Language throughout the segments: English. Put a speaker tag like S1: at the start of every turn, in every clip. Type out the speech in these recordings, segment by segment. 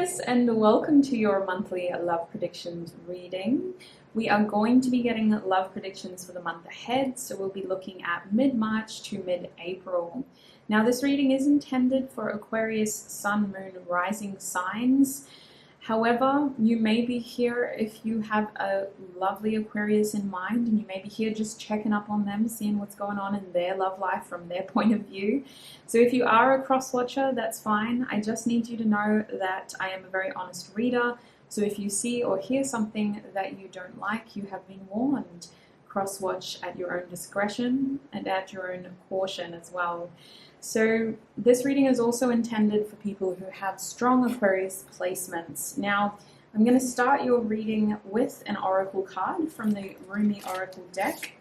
S1: Aquarius, and welcome to your monthly love predictions reading. We are going to be getting love predictions for the month ahead, so we'll be looking at mid-March to mid-April. Now, this reading is intended for Aquarius, Sun, Moon, Rising signs. However, you may be here if you have a lovely Aquarius in mind, and you may be here just checking up on them, seeing what's going on in their love life from their point of view. So if you are a cross watcher, that's fine. I just need you to know that I am a very honest reader. So if you see or hear something that you don't like, you have been warned. Cross watch at your own discretion and at your own caution as well. So this reading is also intended for people who have strong Aquarius placements. Now, I'm going to start your reading with an oracle card from the Rumi oracle deck.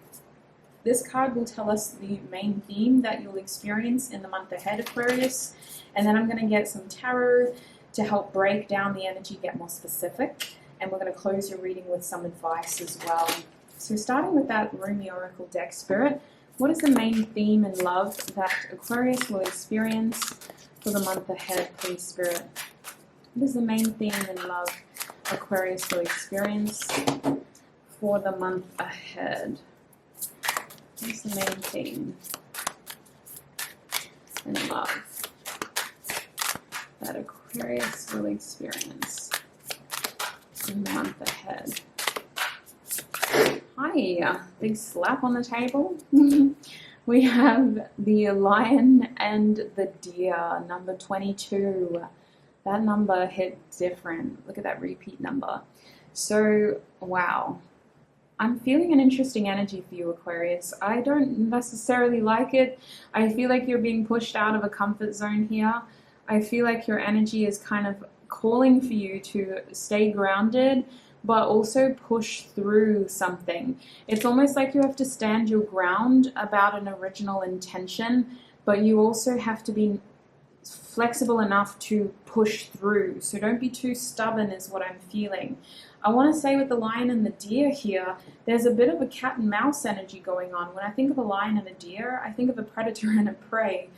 S1: This card will tell us the main theme that you'll experience in the month ahead, Aquarius. And then I'm going to get some tarot to help break down the energy, get more specific. And we're going to close your reading with some advice as well. So starting with that Rumi oracle deck, Spirit, what is the main theme in love that Aquarius will experience for the month ahead, please, Spirit? What is the main theme in love Aquarius will experience for the month ahead? What is the main theme in love that Aquarius will experience in the month ahead? Hi, big slap on the table. We have the lion and the deer, number 22. That number hit different. Look at that repeat number. So, wow. I'm feeling an interesting energy for you, Aquarius. I don't necessarily like it. I feel like you're being pushed out of a comfort zone here. I feel like your energy is kind of calling for you to stay grounded, but also push through something. It's almost like you have to stand your ground about an original intention, but you also have to be flexible enough to push through. So don't be too stubborn is what I'm feeling. I want to say with the lion and the deer here, there's a bit of a cat and mouse energy going on. When I think of a lion and a deer, I think of a predator and a prey.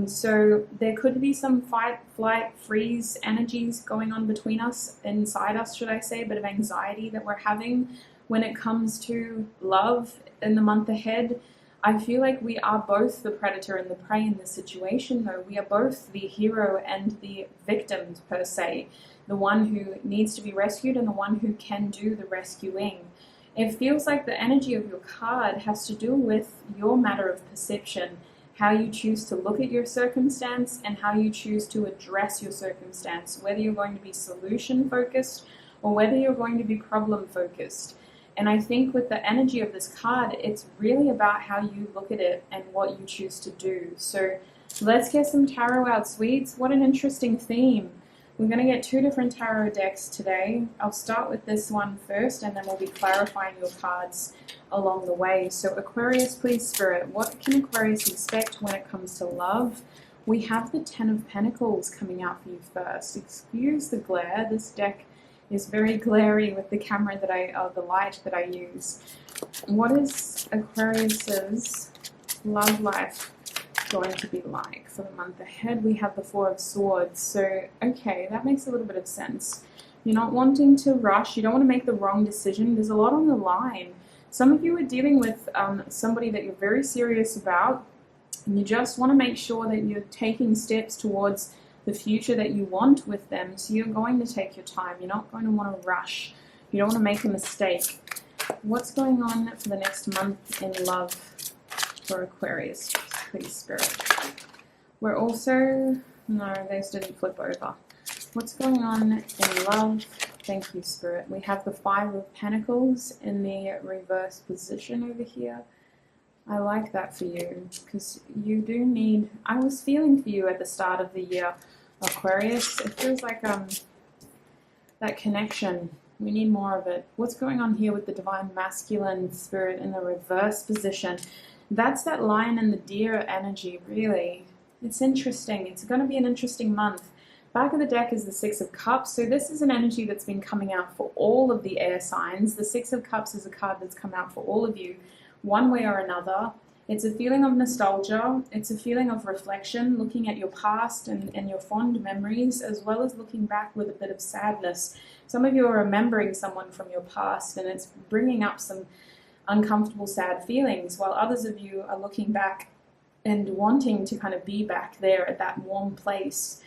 S1: So there could be some fight, flight, freeze energies going on between us, inside us, should I say, a bit of anxiety that we're having when it comes to love in the month ahead. I feel like we are both the predator and the prey in this situation, though. We are both the hero and the victim, per se. The one who needs to be rescued and the one who can do the rescuing. It feels like the energy of your card has to do with your matter of perception, how you choose to look at your circumstance and how you choose to address your circumstance, whether you're going to be solution focused or whether you're going to be problem focused. And I think with the energy of this card, it's really about how you look at it and what you choose to do. So let's get some tarot out, sweets. What an interesting theme. We're going to get two different tarot decks today. I'll start with this one first, and then we'll be clarifying your cards along the way. So Aquarius, please, Spirit, what can Aquarius expect when it comes to love? We have the Ten of Pentacles coming out for you first. Excuse the glare. This deck is very glary with the camera that the light that I use. What is Aquarius's love life going to be like for the month ahead? We have the Four of Swords. So, okay, that makes a little bit of sense. You're not wanting to rush. You don't want to make the wrong decision. There's a lot on the line. Some of you are dealing with somebody that you're very serious about, and you just want to make sure that you're taking steps towards the future that you want with them. So you're going to take your time. You're not going to want to rush. You don't want to make a mistake. What's going on for the next month in love for Aquarius, please, Spirit? We're also, no, those didn't flip over. What's going on in love? Thank you, Spirit. We have the Five of Pentacles in the reverse position over here. I like that for you because you do need, I was feeling for you at the start of the year, Aquarius. It feels like that connection. We need more of it. What's going on here with the Divine Masculine, Spirit, in the reverse position? That's that lion and the deer energy, really. It's interesting. It's going to be an interesting month. Back of the deck is the Six of Cups. So this is an energy that's been coming out for all of the air signs. The Six of Cups is a card that's come out for all of you, one way or another. It's a feeling of nostalgia. It's a feeling of reflection, looking at your past and your fond memories, as well as looking back with a bit of sadness. Some of you are remembering someone from your past, and it's bringing up some uncomfortable, sad feelings, while others of you are looking back and wanting to kind of be back there at that warm place.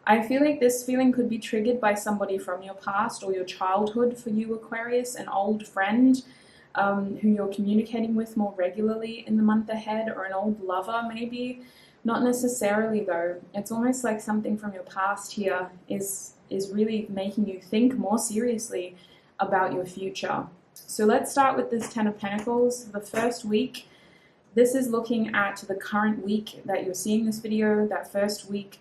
S1: I feel like this feeling could be triggered by somebody from your past or your childhood for you, Aquarius, an old friend who you're communicating with more regularly in the month ahead, or an old lover maybe. Not necessarily though. It's almost like something from your past here is really making you think more seriously about your future. So let's start with this Ten of Pentacles. The first week, this is looking at the current week that you're seeing this video, that first week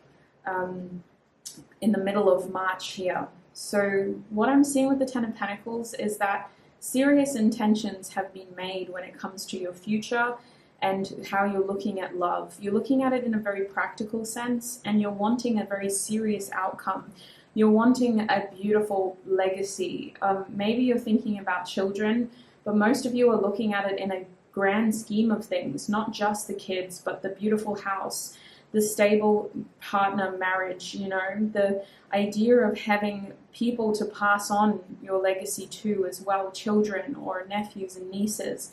S1: in the middle of March here. So what I'm seeing with the Ten of Pentacles is that serious intentions have been made when it comes to your future and how you're looking at love. You're looking at it in a very practical sense, and you're wanting a very serious outcome. You're wanting a beautiful legacy. Maybe you're thinking about children, but most of you are looking at it in a grand scheme of things, not just the kids, but the beautiful house, the stable partner marriage, you know, the idea of having people to pass on your legacy to as well, children or nephews and nieces.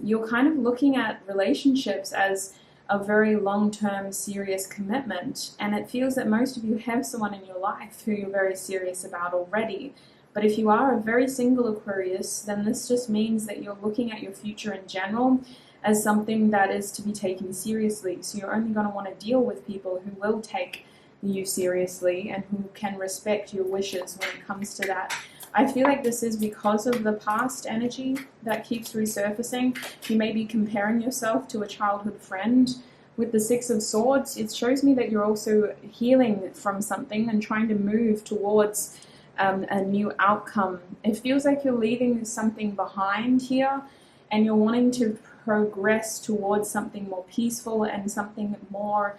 S1: You're kind of looking at relationships as a very long-term serious commitment, and it feels that most of you have someone in your life who you're very serious about already. But if you are a very single Aquarius, then this just means that you're looking at your future in general as something that is to be taken seriously. So you're only going to want to deal with people who will take you seriously and who can respect your wishes when it comes to that. I feel like this is because of the past energy that keeps resurfacing. You may be comparing yourself to a childhood friend. With the Six of Swords, it shows me that you're also healing from something and trying to move towards a new outcome. It feels like you're leaving something behind here, and you're wanting to progress towards something more peaceful and something more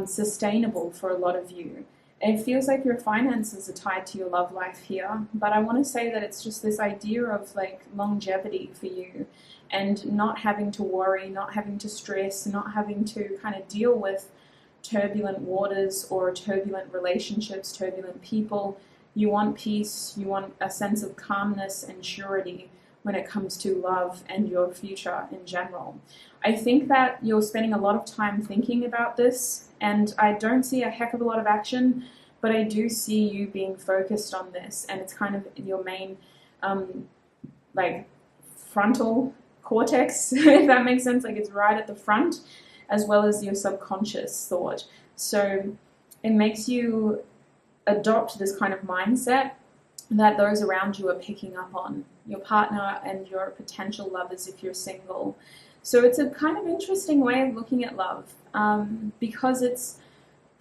S1: sustainable for a lot of you. It feels like your finances are tied to your love life here, but I want to say that it's just this idea of like longevity for you, and not having to worry, not having to stress, not having to kind of deal with turbulent waters or turbulent relationships, turbulent people. You want peace, you want a sense of calmness and surety when it comes to love and your future in general. I think that you're spending a lot of time thinking about this, and I don't see a heck of a lot of action, but I do see you being focused on this, and it's kind of your main like frontal cortex, if that makes sense. Like, it's right at the front, as well as your subconscious thought. So it makes you adopt this kind of mindset that those around you are picking up on, your partner and your potential lovers if you're single. So it's a kind of interesting way of looking at love, because it's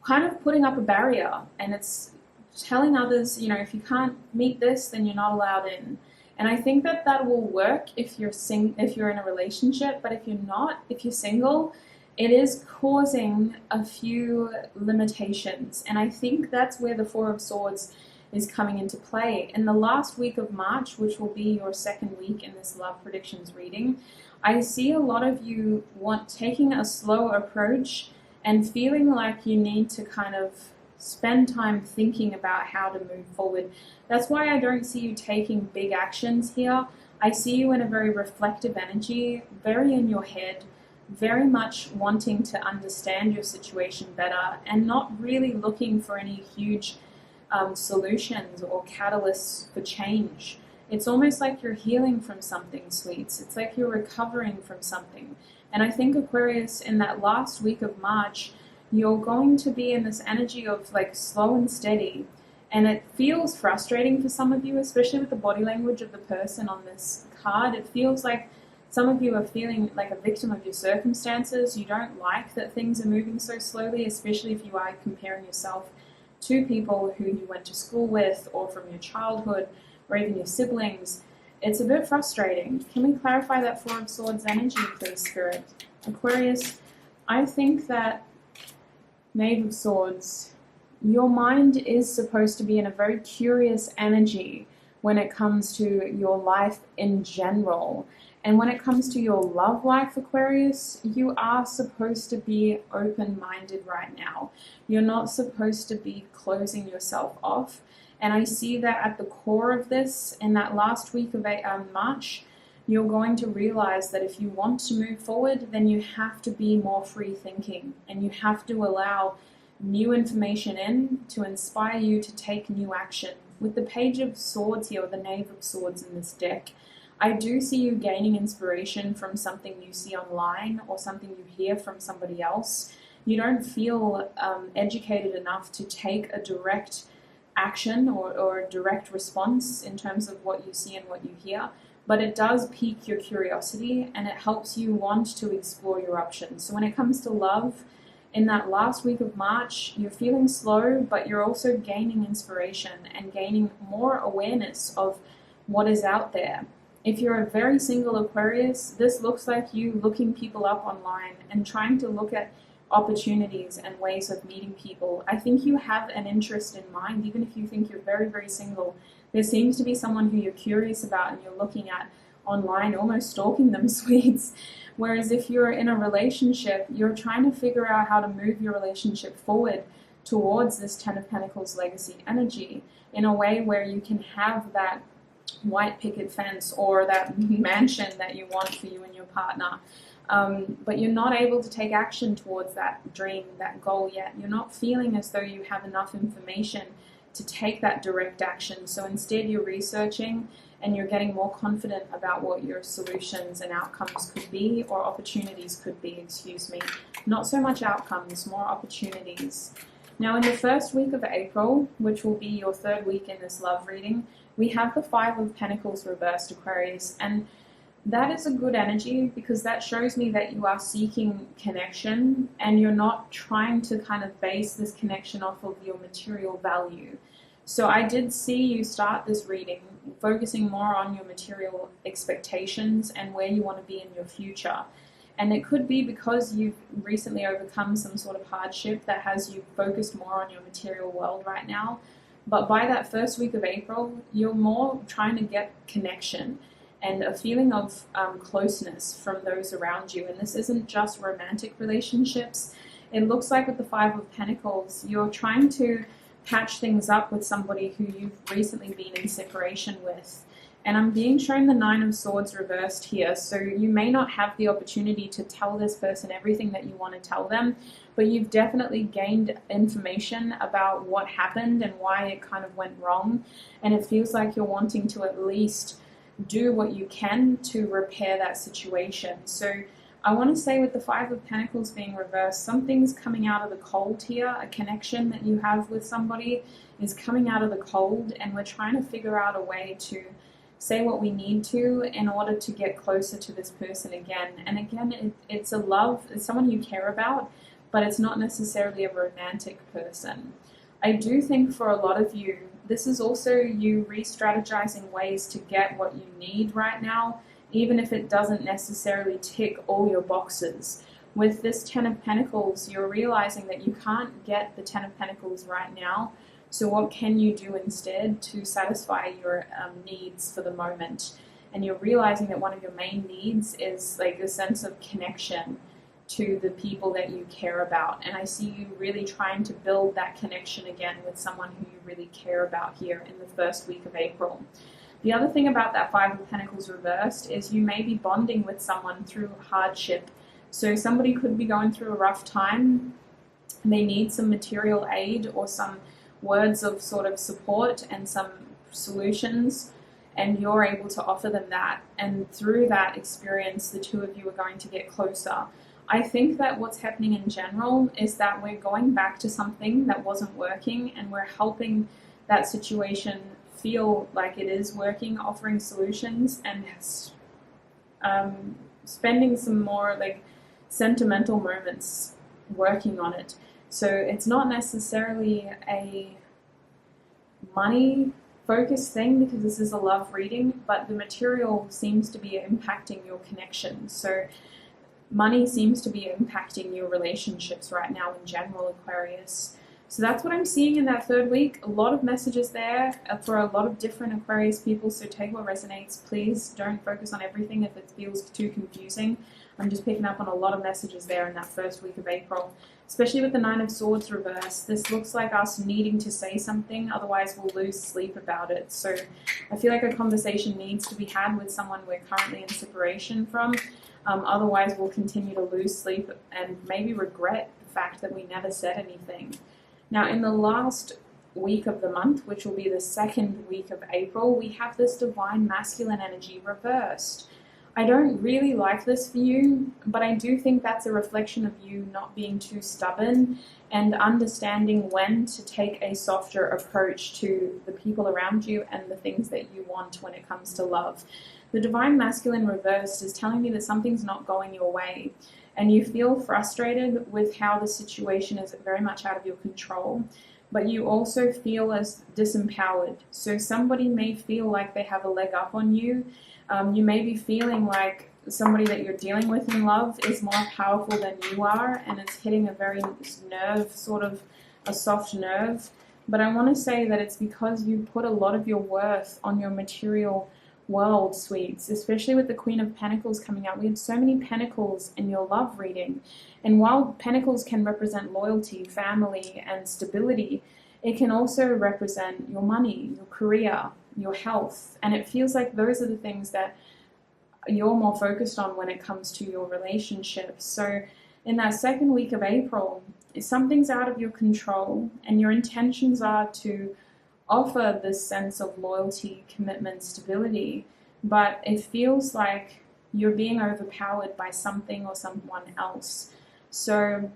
S1: kind of putting up a barrier, and it's telling others, you know, if you can't meet this, then you're not allowed in. And I think that that will work if you're in a relationship, but if you're not, if you're single, it is causing a few limitations. And I think that's where the Four of Swords is coming into play. In the last week of March, which will be your second week in this love predictions reading, I see a lot of you taking a slow approach and feeling like you need to kind of spend time thinking about how to move forward. That's why I don't see you taking big actions here. I see you in a very reflective energy, very in your head, very much wanting to understand your situation better, and not really looking for any huge solutions or catalysts for change. It's almost like you're healing from something, sweets. It's like you're recovering from something. And I think, Aquarius, in that last week of March, you're going to be in this energy of like slow and steady. And it feels frustrating for some of you, especially with the body language of the person on this card. It feels like some of you are feeling like a victim of your circumstances. You don't like that things are moving so slowly, especially if you are comparing yourself to people who you went to school with, or from your childhood, or even your siblings. It's a bit frustrating. Can we clarify that Four of Swords energy, please, Spirit? Aquarius, I think that Knave of Swords, your mind is supposed to be in a very curious energy when it comes to your life in general. And when it comes to your love life, Aquarius, you are supposed to be open-minded right now. You're not supposed to be closing yourself off. And I see that at the core of this, in that last week of March, you're going to realize that if you want to move forward, then you have to be more free thinking, and you have to allow new information in to inspire you to take new action. With the Page of Swords here, or the Knave of Swords in this deck, I do see you gaining inspiration from something you see online or something you hear from somebody else. You don't feel educated enough to take a direct action or a direct response in terms of what you see and what you hear, but it does pique your curiosity and it helps you want to explore your options. So when it comes to love, in that last week of March, you're feeling slow, but you're also gaining inspiration and gaining more awareness of what is out there. If you're a very single Aquarius, this looks like you looking people up online and trying to look at opportunities and ways of meeting people. I think you have an interest in mind, even if you think you're very, very single. There seems to be someone who you're curious about and you're looking at online, almost stalking them, sweets. Whereas if you're in a relationship, you're trying to figure out how to move your relationship forward towards this Ten of Pentacles legacy energy in a way where you can have that white picket fence or that mansion that you want for you and your partner. But you're not able to take action towards that dream, that goal yet. You're not feeling as though you have enough information to take that direct action. So instead you're researching and you're getting more confident about what your solutions and outcomes could be, or opportunities could be, excuse me. Not so much outcomes, more opportunities. Now in the first week of April, which will be your third week in this love reading, we have the Five of Pentacles reversed, Aquarius, and that is a good energy because that shows me that you are seeking connection and you're not trying to kind of base this connection off of your material value. So I did see you start this reading focusing more on your material expectations and where you want to be in your future. And it could be because you've recently overcome some sort of hardship that has you focused more on your material world right now. But by that first week of April, you're more trying to get connection and a feeling of closeness from those around you. And this isn't just romantic relationships. It looks like with the Five of Pentacles, you're trying to patch things up with somebody who you've recently been in separation with. And I'm being shown the Nine of Swords reversed here, so you may not have the opportunity to tell this person everything that you want to tell them, but you've definitely gained information about what happened and why it kind of went wrong, and it feels like you're wanting to at least do what you can to repair that situation. So I want to say with the Five of Pentacles being reversed, something's coming out of the cold here. A connection that you have with somebody is coming out of the cold, and we're trying to figure out a way to say what we need to in order to get closer to this person again. And again, it's a love, it's someone you care about, but it's not necessarily a romantic person. I do think for a lot of you, this is also you re-strategizing ways to get what you need right now, even if it doesn't necessarily tick all your boxes. With this Ten of Pentacles, you're realizing that you can't get the Ten of Pentacles right now. So what can you do instead to satisfy your needs for the moment? And you're realizing that one of your main needs is like a sense of connection to the people that you care about. And I see you really trying to build that connection again with someone who you really care about here in the first week of April. The other thing about that Five of Pentacles reversed is you may be bonding with someone through hardship. So somebody could be going through a rough time. They need some material aid or some words of sort of support and some solutions, and you're able to offer them that. And through that experience, the two of you are going to get closer. I think that what's happening in general is that we're going back to something that wasn't working, and we're helping that situation feel like it is working, offering solutions, and spending some more like sentimental moments working on it. So it's not necessarily a money focused thing because this is a love reading, but the material seems to be impacting your connection. So money seems to be impacting your relationships right now in general, Aquarius. So that's what I'm seeing in that third week. A lot of messages there for a lot of different Aquarius people. So take what resonates. Please don't focus on everything if it feels too confusing. I'm just picking up on a lot of messages there in that first week of April, especially with the Nine of Swords reverse. This looks like us needing to say something, otherwise we'll lose sleep about it. So I feel like a conversation needs to be had with someone we're currently in separation from. Otherwise we'll continue to lose sleep and maybe regret the fact that we never said anything. Now, in the last week of the month, which will be the second week of April, we have this divine masculine energy reversed. I don't really like this for you, but I do think that's a reflection of you not being too stubborn and understanding when to take a softer approach to the people around you and the things that you want when it comes to love. The divine masculine reversed is telling me that something's not going your way, and you feel frustrated with how the situation is very much out of your control, but you also feel as disempowered. So somebody may feel like they have a leg up on you. You may be feeling like somebody that you're dealing with in love is more powerful than you are, and it's hitting a very nerve, sort of a soft nerve. But I want to say that it's because you put a lot of your worth on your material world, sweets, especially with the Queen of Pentacles coming out. We had so many pentacles in your love reading, and while pentacles can represent loyalty, family, and stability, it can also represent your money, your career, your health, and it feels like those are the things that you're more focused on when it comes to your relationships. So in that second week of April, if something's out of your control and your intentions are to offer this sense of loyalty, commitment, stability, but it feels like you're being overpowered by something or someone else. So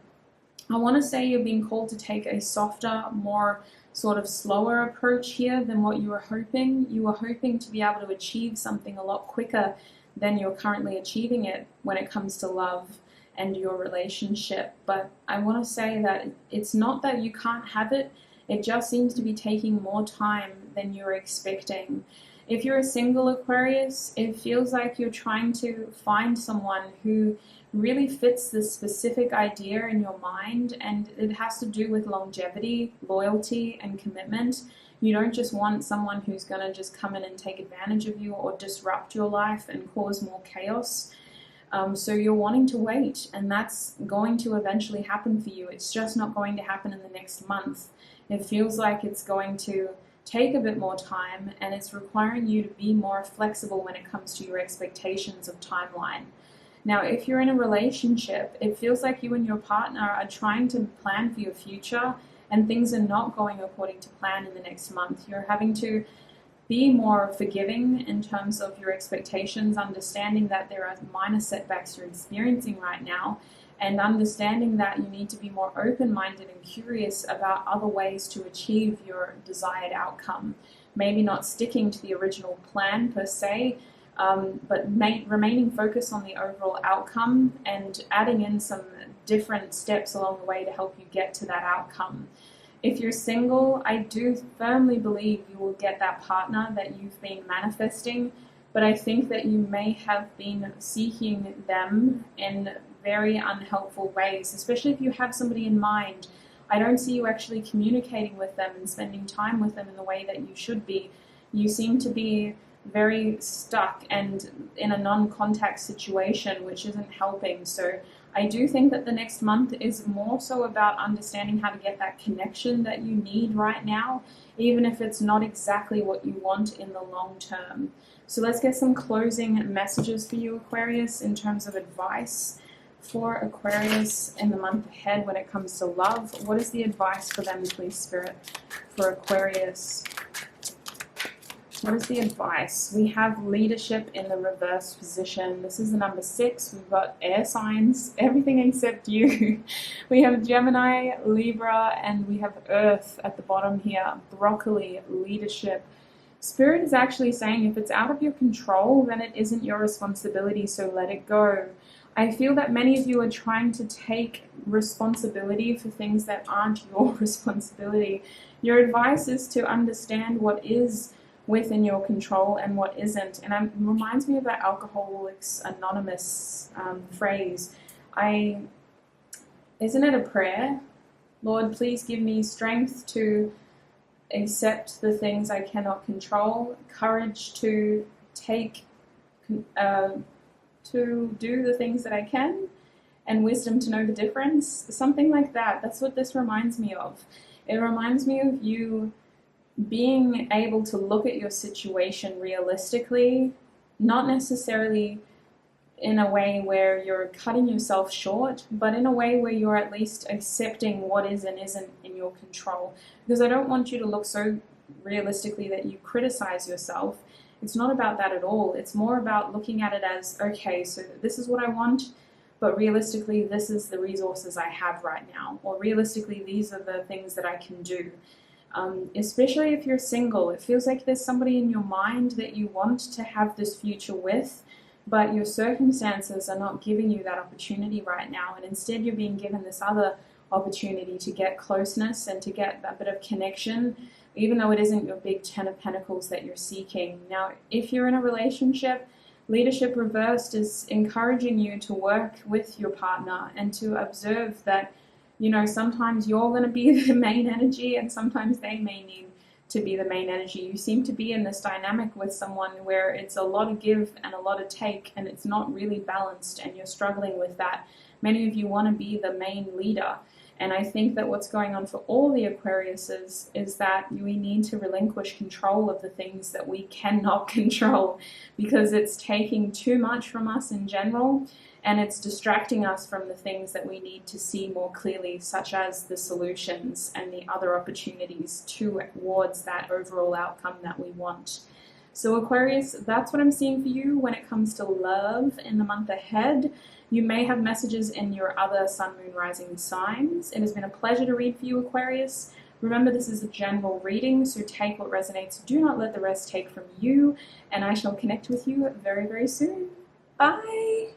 S1: I want to say you're being called to take a softer, more sort of slower approach here than what you were hoping. You were hoping to be able to achieve something a lot quicker than you're currently achieving it when it comes to love and your relationship. But I want to say that it's not that you can't have it. It just seems to be taking more time than you're expecting. If you're a single Aquarius, it feels like you're trying to find someone who really fits this specific idea in your mind, and it has to do with longevity, loyalty, and commitment. You don't just want someone who's going to just come in and take advantage of you or disrupt your life and cause more chaos. So you're wanting to wait, and that's going to eventually happen for you. It's just not going to happen in the next month. It feels like it's going to take a bit more time, and it's requiring you to be more flexible when it comes to your expectations of timeline. Now, if you're in a relationship, it feels like you and your partner are trying to plan for your future, and things are not going according to plan in the next month. You're having to be more forgiving in terms of your expectations, understanding that there are minor setbacks you're experiencing right now, and understanding that you need to be more open-minded and curious about other ways to achieve your desired outcome. Maybe not sticking to the original plan per se, but remaining focused on the overall outcome and adding in some different steps along the way to help you get to that outcome. If you're single, I do firmly believe you will get that partner that you've been manifesting, but I think that you may have been seeking them in very unhelpful ways, especially if you have somebody in mind. I don't see you actually communicating with them and spending time with them in the way that you should be. You seem to be very stuck and in a non-contact situation, which isn't helping. So I do think that the next month is more so about understanding how to get that connection that you need right now, even if it's not exactly what you want in the long term. So let's get some closing messages for you, Aquarius, in terms of advice for Aquarius in the month ahead when it comes to love. What is the advice for them, please, Spirit, for Aquarius? What is the advice? We have leadership in the reverse position. This is the number 6. We've got air signs, everything except you. We have Gemini, Libra, and we have Earth at the bottom here. Broccoli, leadership. Spirit is actually saying if it's out of your control, then it isn't your responsibility, so let it go. I feel that many of you are trying to take responsibility for things that aren't your responsibility. Your advice is to understand what is within your control and what isn't. And it reminds me of that Alcoholics Anonymous phrase. Isn't it a prayer? Lord, please give me strength to accept the things I cannot control, courage to to do the things that I can, and wisdom to know the difference. Something like that. That's what this reminds me of. It reminds me of you being able to look at your situation realistically, not necessarily in a way where you're cutting yourself short, but in a way where you're at least accepting what is and isn't in your control. Because I don't want you to look so realistically that you criticize yourself. It's not about that at all. It's more about looking at it as, okay, so this is what I want, but realistically, this is the resources I have right now. Or realistically, these are the things that I can do. Especially if you're single, it feels like there's somebody in your mind that you want to have this future with, but your circumstances are not giving you that opportunity right now, and instead you're being given this other opportunity to get closeness and to get that bit of connection, even though it isn't your big 10 of Pentacles that you're seeking. Now, if you're in a relationship, leadership reversed is encouraging you to work with your partner and to observe that, you know, sometimes you're going to be the main energy and sometimes they may need to be the main energy. You seem to be in this dynamic with someone where it's a lot of give and a lot of take, and it's not really balanced, and you're struggling with that. Many of you want to be the main leader. And I think that what's going on for all the Aquariuses is that we need to relinquish control of the things that we cannot control, because it's taking too much from us in general, and it's distracting us from the things that we need to see more clearly, such as the solutions and the other opportunities towards that overall outcome that we want. So Aquarius, that's what I'm seeing for you when it comes to love in the month ahead. You may have messages in your other sun, moon, rising signs. It has been a pleasure to read for you, Aquarius. Remember, this is a general reading, so take what resonates. Do not let the rest take from you, and I shall connect with you very, very soon. Bye!